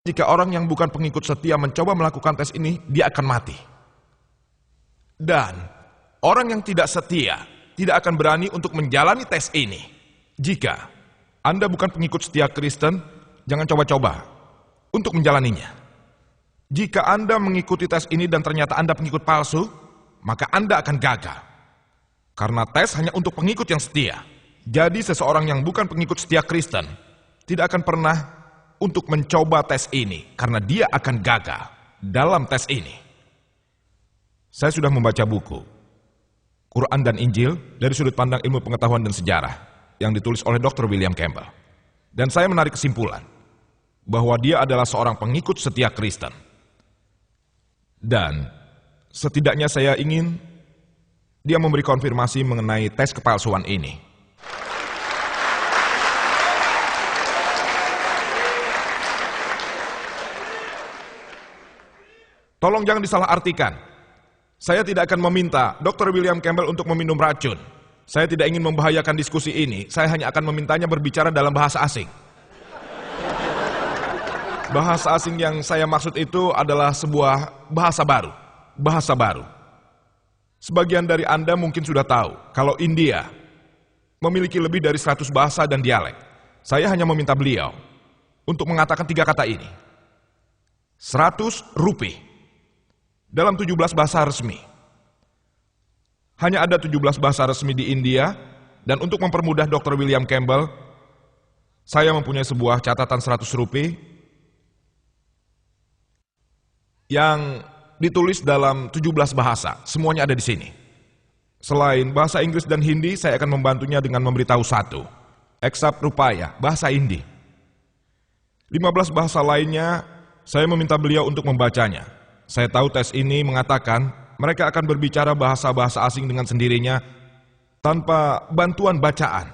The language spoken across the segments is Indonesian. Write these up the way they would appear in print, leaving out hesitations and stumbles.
Jika orang yang bukan pengikut setia mencoba melakukan tes ini, dia akan mati. Dan orang yang tidak setia tidak akan berani untuk menjalani tes ini. Jika Anda bukan pengikut setia Kristen, jangan coba-coba untuk menjalaninya. Jika Anda mengikuti tes ini dan ternyata Anda pengikut palsu, maka Anda akan gagal. Karena tes hanya untuk pengikut yang setia. Jadi seseorang yang bukan pengikut setia Kristen tidak akan pernah untuk mencoba tes ini, karena dia akan gagal dalam tes ini. Saya sudah membaca buku Quran dan Injil dari sudut pandang ilmu pengetahuan dan sejarah yang ditulis oleh Dr. William Campbell. Dan saya menarik kesimpulan bahwa dia adalah seorang pengikut setia Kristen. Dan setidaknya saya ingin dia memberi konfirmasi mengenai tes kepalsuan ini. Tolong jangan disalahartikan. Saya tidak akan meminta Dr. William Campbell untuk meminum racun. Saya tidak ingin membahayakan diskusi ini. Saya hanya akan memintanya berbicara dalam bahasa asing. Bahasa asing yang saya maksud itu adalah sebuah bahasa baru. Bahasa baru. Sebagian dari Anda mungkin sudah tahu kalau India memiliki lebih dari 100 bahasa dan dialek. Saya hanya meminta beliau untuk mengatakan 3 kata ini. 100 rupiah. Dalam 17 bahasa resmi. Hanya ada 17 bahasa resmi di India, dan untuk mempermudah Dr. William Campbell, saya mempunyai sebuah catatan 100 rupiah yang ditulis dalam 17 bahasa. Semuanya ada di sini. Selain bahasa Inggris dan Hindi, saya akan membantunya dengan memberitahu satu. Eksap rupaya, bahasa Hindi. 15 bahasa lainnya, saya meminta beliau untuk membacanya. Saya tahu tes ini mengatakan mereka akan berbicara bahasa-bahasa asing dengan sendirinya tanpa bantuan bacaan.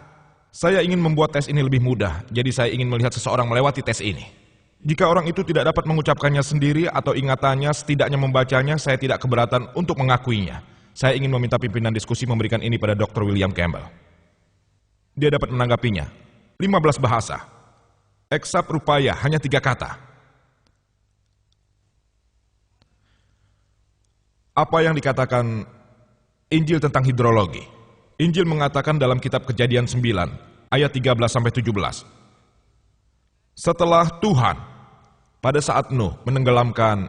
Saya ingin membuat tes ini lebih mudah, jadi saya ingin melihat seseorang melewati tes ini. Jika orang itu tidak dapat mengucapkannya sendiri atau ingatannya setidaknya membacanya, saya tidak keberatan untuk mengakuinya. Saya ingin meminta pimpinan diskusi memberikan ini pada Dr. William Campbell. Dia dapat menanggapinya. 15 bahasa. Eksap rupaya hanya 3 kata. Apa yang dikatakan Injil tentang hidrologi? Injil mengatakan dalam kitab Kejadian 9, ayat 13-17. Setelah Tuhan, pada saat Nuh menenggelamkan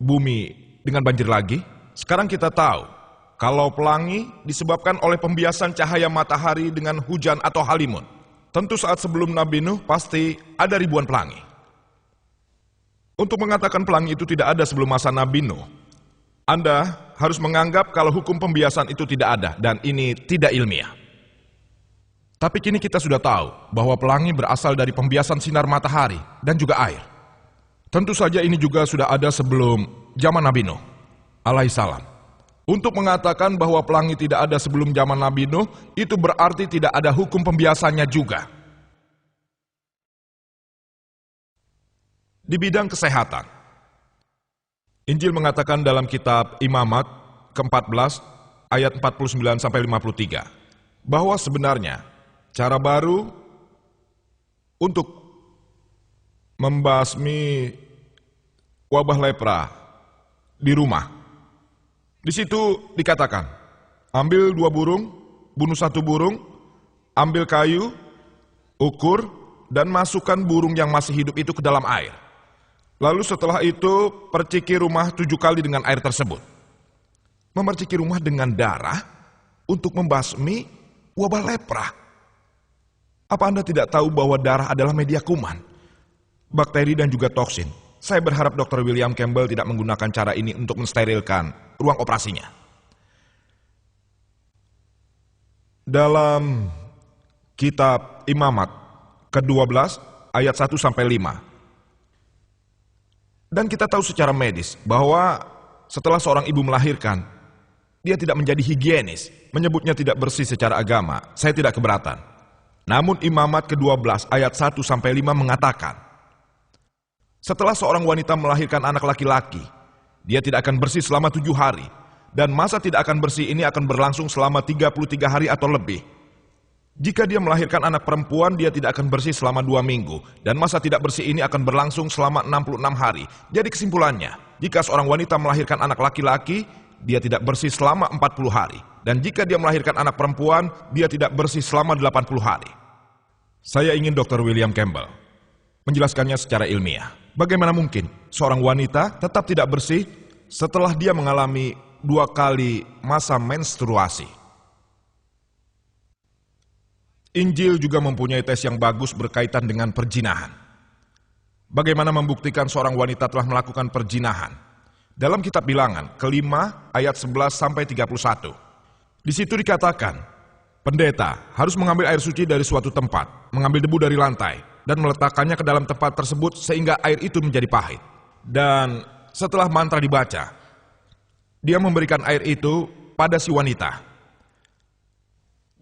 bumi dengan banjir lagi, sekarang kita tahu kalau pelangi disebabkan oleh pembiasan cahaya matahari dengan hujan atau halimun. Tentu saat sebelum Nabi Nuh pasti ada ribuan pelangi. Untuk mengatakan pelangi itu tidak ada sebelum masa Nabi Nuh, Anda harus menganggap kalau hukum pembiasan itu tidak ada, dan ini tidak ilmiah. Tapi kini kita sudah tahu bahwa pelangi berasal dari pembiasan sinar matahari dan juga air. Tentu saja ini juga sudah ada sebelum zaman Nabi Nuh alaihissalam. Untuk mengatakan bahwa pelangi tidak ada sebelum zaman Nabi Nuh, itu berarti tidak ada hukum pembiasannya juga. Di bidang kesehatan, Injil mengatakan dalam kitab Imamat ke-14 ayat 49-53 bahwa sebenarnya cara baru untuk membasmi wabah lepra di rumah. Di situ dikatakan, ambil 2 burung, bunuh 1 burung, ambil kayu, ukur, dan masukkan burung yang masih hidup itu ke dalam air. Lalu setelah itu, perciki rumah 7 kali dengan air tersebut. Memerciki rumah dengan darah untuk membasmi wabah lepra. Apa Anda tidak tahu bahwa darah adalah media kuman, bakteri dan juga toksin? Saya berharap Dr. William Campbell tidak menggunakan cara ini untuk mensterilkan ruang operasinya. Dalam kitab Imamat ke-12 ayat 1-5. Dan kita tahu secara medis bahwa setelah seorang ibu melahirkan, dia tidak menjadi higienis, menyebutnya tidak bersih secara agama. Saya tidak keberatan. Namun Imamat ke-12 ayat 1-5 mengatakan, setelah seorang wanita melahirkan anak laki-laki, dia tidak akan bersih selama 7 hari. Dan masa tidak akan bersih ini akan berlangsung selama 33 hari atau lebih. Jika dia melahirkan anak perempuan, dia tidak akan bersih selama 2 minggu. Dan masa tidak bersih ini akan berlangsung selama 66 hari. Jadi kesimpulannya, jika seorang wanita melahirkan anak laki-laki, dia tidak bersih selama 40 hari. Dan jika dia melahirkan anak perempuan, dia tidak bersih selama 80 hari. Saya ingin Dr. William Campbell menjelaskannya secara ilmiah. Bagaimana mungkin seorang wanita tetap tidak bersih setelah dia mengalami 2 kali masa menstruasi? Injil juga mempunyai tes yang bagus berkaitan dengan perzinahan. Bagaimana membuktikan seorang wanita telah melakukan perzinahan? Dalam kitab Bilangan, ke-5 ayat 11-31. Di situ dikatakan, pendeta harus mengambil air suci dari suatu tempat, mengambil debu dari lantai, dan meletakkannya ke dalam tempat tersebut sehingga air itu menjadi pahit. Dan setelah mantra dibaca, dia memberikan air itu pada si wanita.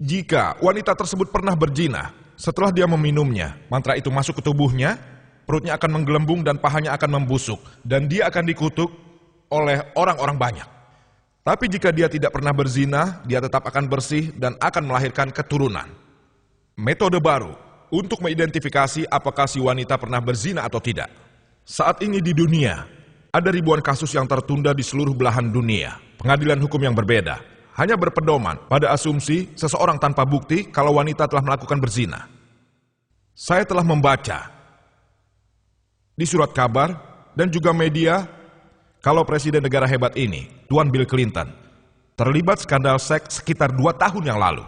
Jika wanita tersebut pernah berzina, setelah dia meminumnya, mantra itu masuk ke tubuhnya, perutnya akan menggelembung dan pahanya akan membusuk, dan dia akan dikutuk oleh orang-orang banyak. Tapi jika dia tidak pernah berzina, dia tetap akan bersih dan akan melahirkan keturunan. Metode baru untuk mengidentifikasi apakah si wanita pernah berzina atau tidak. Saat ini di dunia, ada ribuan kasus yang tertunda di seluruh belahan dunia. Pengadilan hukum yang berbeda hanya berpedoman pada asumsi seseorang tanpa bukti kalau wanita telah melakukan berzina. Saya telah membaca di surat kabar dan juga media kalau presiden negara hebat ini, Tuan Bill Clinton, terlibat skandal seks sekitar 2 tahun yang lalu.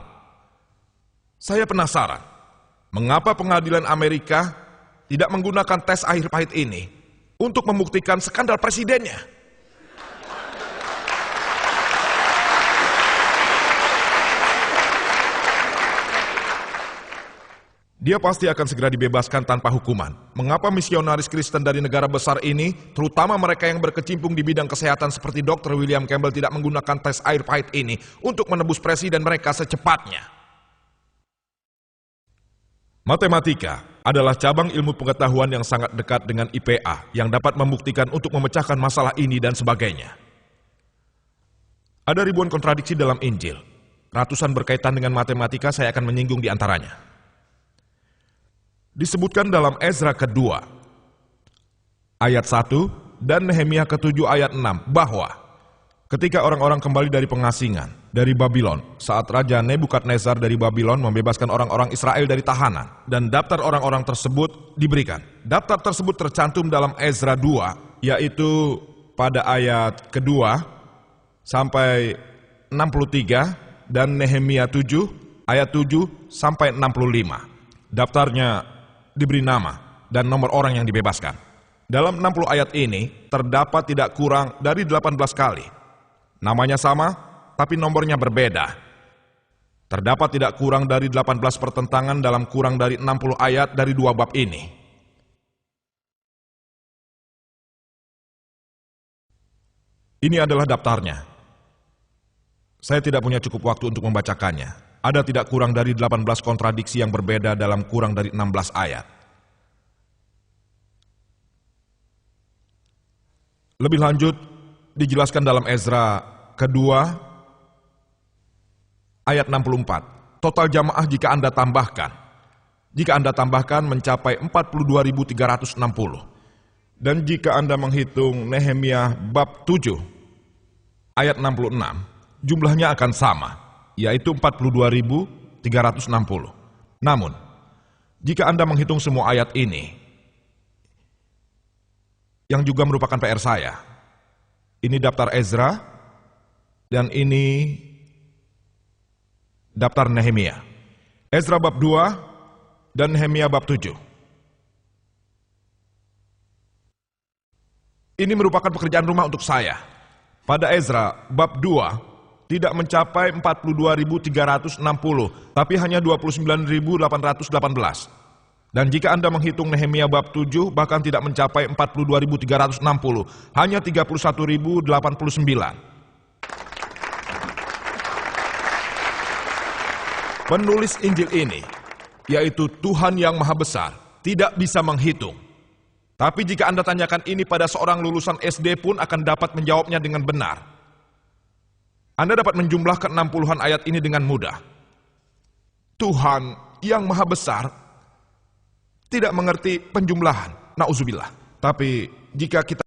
Saya penasaran, mengapa pengadilan Amerika tidak menggunakan tes air pahit ini untuk membuktikan skandal presidennya? Dia pasti akan segera dibebaskan tanpa hukuman. Mengapa misionaris Kristen dari negara besar ini, terutama mereka yang berkecimpung di bidang kesehatan seperti Dr. William Campbell, tidak menggunakan tes air pahit ini untuk menebus presiden mereka secepatnya? Matematika adalah cabang ilmu pengetahuan yang sangat dekat dengan IPA yang dapat membuktikan untuk memecahkan masalah ini dan sebagainya. Ada ribuan kontradiksi dalam Injil. Ratusan berkaitan dengan matematika, saya akan menyinggung di antaranya. Disebutkan dalam Ezra kedua ayat 1 dan Nehemia ke-7 ayat 6 bahwa ketika orang-orang kembali dari pengasingan dari Babylon, saat Raja Nebukadnezar dari Babylon membebaskan orang-orang Israel dari tahanan dan daftar orang-orang tersebut diberikan. Daftar tersebut tercantum dalam Ezra 2, yaitu pada ayat kedua sampai 63 dan Nehemia 7 ayat 7 sampai 65. Daftarnya diberi nama dan nomor orang yang dibebaskan. Dalam 60 ayat ini terdapat tidak kurang dari 18 kali. Namanya sama, tapi nomornya berbeda. Terdapat tidak kurang dari 18 pertentangan dalam kurang dari 60 ayat dari 2 bab ini. Ini adalah daftarnya. Saya tidak punya cukup waktu untuk membacakannya. Ada tidak kurang dari 18 kontradiksi yang berbeda dalam kurang dari 16 ayat. Lebih lanjut, dijelaskan dalam Ezra kedua, ayat 64. Total jamaah jika Anda tambahkan mencapai 42.360. Dan jika Anda menghitung Nehemia bab 7, ayat 66, jumlahnya akan sama, yaitu 42.360. Namun, jika Anda menghitung semua ayat ini, yang juga merupakan PR saya, ini daftar Ezra, dan ini daftar Nehemia. Ezra bab 2 dan Nehemia bab 7. Ini merupakan pekerjaan rumah untuk saya. Pada Ezra bab 2, tidak mencapai 42.360, tapi hanya 29.818. Dan jika Anda menghitung Nehemia bab 7, bahkan tidak mencapai 42.360, hanya 31.089. Penulis Injil ini, yaitu Tuhan yang Maha Besar, tidak bisa menghitung. Tapi jika Anda tanyakan ini pada seorang lulusan SD pun akan dapat menjawabnya dengan benar. Anda dapat menjumlahkan 60-an ayat ini dengan mudah. Tuhan yang maha besar tidak mengerti penjumlahan. Nauzubillah. Tapi jika kita